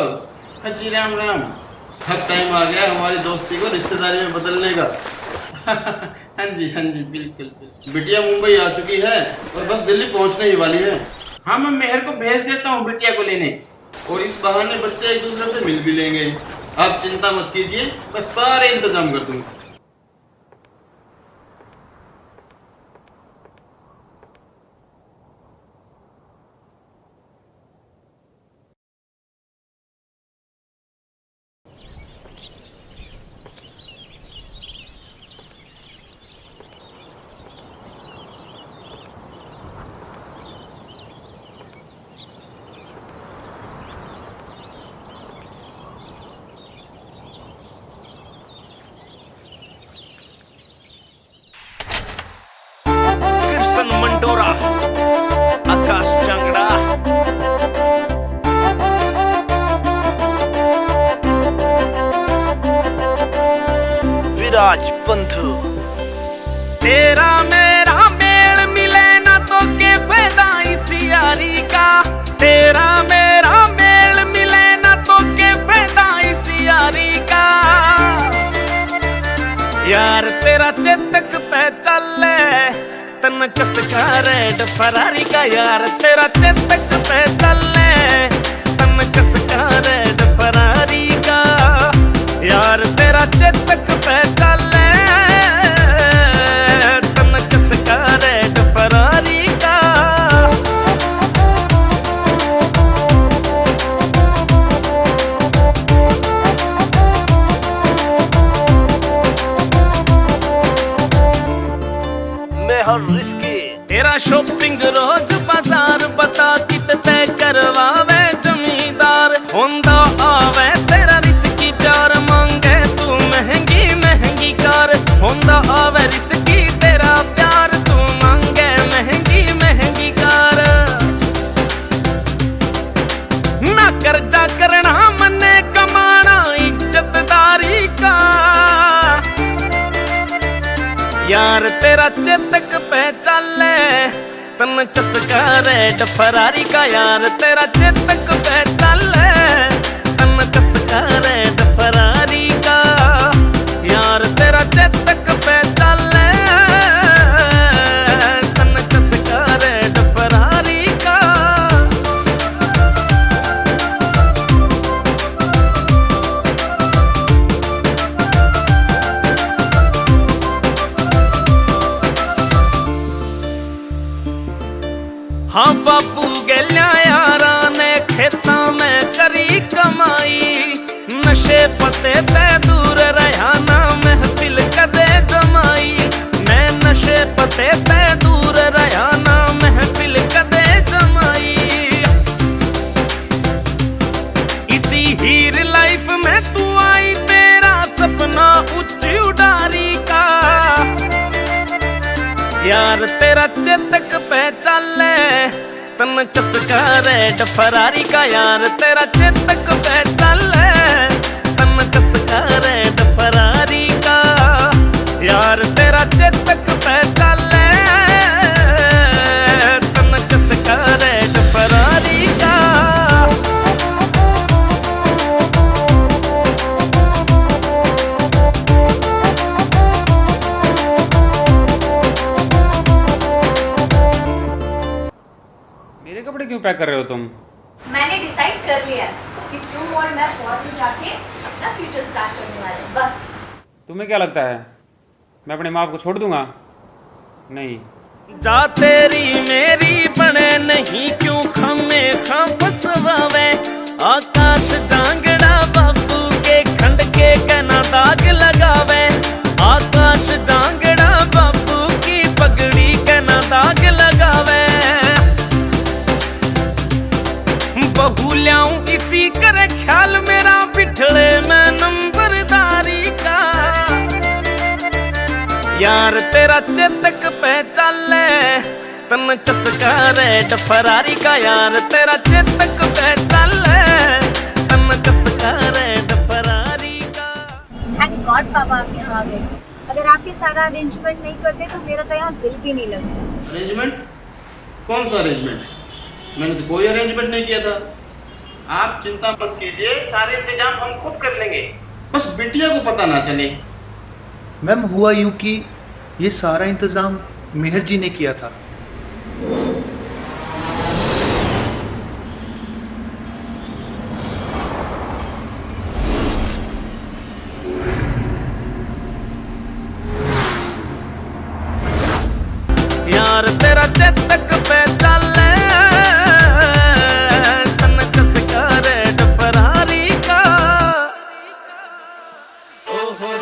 साहब। हाँ जी राम राम। अब टाइम आ गया हमारी दोस्ती को रिश्तेदारी में बदलने का। हाँ जी बिल्कुल। बिटिया मुंबई आ चुकी है और बस दिल्ली पहुंचने ही वाली है। हाँ मैं मेहर को भेज देता हूँ बिटिया को लेने, और इस बहाने बच्चे एक दूसरे से मिल भी लेंगे। आप चिंता मत कीजिए, मैं सारे इंतजाम कर दूंगा। मंडोरा, आकाश जांगड़ा, विराज बंधु। तेरा मेरा मेल मिले ना तो के फायदा इस यारी का। तेरा मेरा मेल मिले ना तो के फायदा इस यारी का। यार तेरा चेतक पे चले तन कसका रेड फरारी का। यार तेरा चेतक पे चले तन कसका रेड फरारी का। यार तेरा चेतक पे चले तन कसका रेड फरारी का। मैं हर रिस्की तेरा शॉपिंग रोज बाजार बता कितने करवावे जमींदार। होंदा आवे तेरा रिस्की प्यार मांगे तू महंगी महंगी कार। होंदा आवे रिस्की तेरा प्यार तू मांगे महंगी महंगी कार। ना कर्जा करना मने कमाना इज्जतदारी का। यार तेरा चेतक पे चले तन चसका रेड फरारी का। यार तेरा चेतक पे चले तन चसका रेड फरारी का। यार तेरा चेतक पे चले तन चसका रेड फरारी का। हाँ बापू गलिया यारा ने खेता में करी कमाई। नशे पते ते दूर रहा ना महफिल कदे जमाई। मैं नशे पते ते दूर रहा ना महफिल कदे जमाई। इसी हीर लाइफ में तू आई तेरा सपना ऊंची उड़ारी का। यार तेरा चेतक पे चले तन चसका रेड फरारी का। यार तेरा चेतक पे चले तन चसका रेड फरारी का। यार तेरा चेतक पे चले तन चसका रेड फरारी का। मेरे कपड़े क्यों पैक कर रहे हो तुम? मैंने डिसाइड कर लिया कि तुम और मैं फॉरेन जाके अपना फ्यूचर स्टार्ट करने वाले हैं, बस। तुम्हें क्या लगता है मैं अपने माँ को छोड़ दूंगा? नहीं। जा तेरी मेरी बने नहीं क्यों खमे खां फसवावे। आकाश जांगड़ा बाबू के खंड के कना दाग लगावे। आकाश जांगड़ा बाबू की पगड़ी कना दाग लगावे। बहू ल्याऊं इसी करे ख्याल मेरा बिठड़े में नंबरदारी का। यार तेरा चेतक पे चले तन चसका रेड फरारी का। यार तेरा चेतक पे चले तन चसका रेड फरारी का। थैंक गॉड पापा आप यहाँ आ गए। अगर आप ये सारा अरेंजमेंट नहीं करते तो मेरा तो यहाँ दिल भी नहीं लगता। अरेंजमेंट? कौन सा अरेंजमेंट? मैंने तो कोई अरेंजमेंट नहीं किया था। आप चिंता मत कीजिए, सारे इंतजाम हम खुद कर लेंगे। बस बिटिया को पता ना चले। मैम हुआ यूं कि ये सारा इंतज़ाम मेहर जी ने किया था। यार तेरा चेतक पे चले तन कस करे फरारी का। ओ हो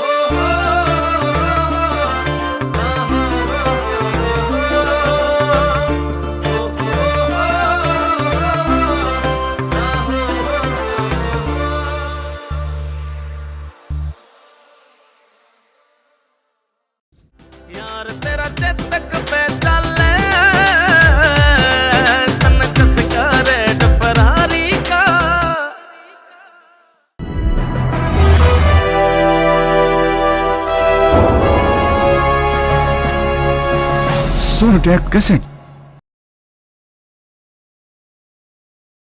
यार तेरा चेतक पे चले तन कस करे फरारी का। सोनोटेक कैसेट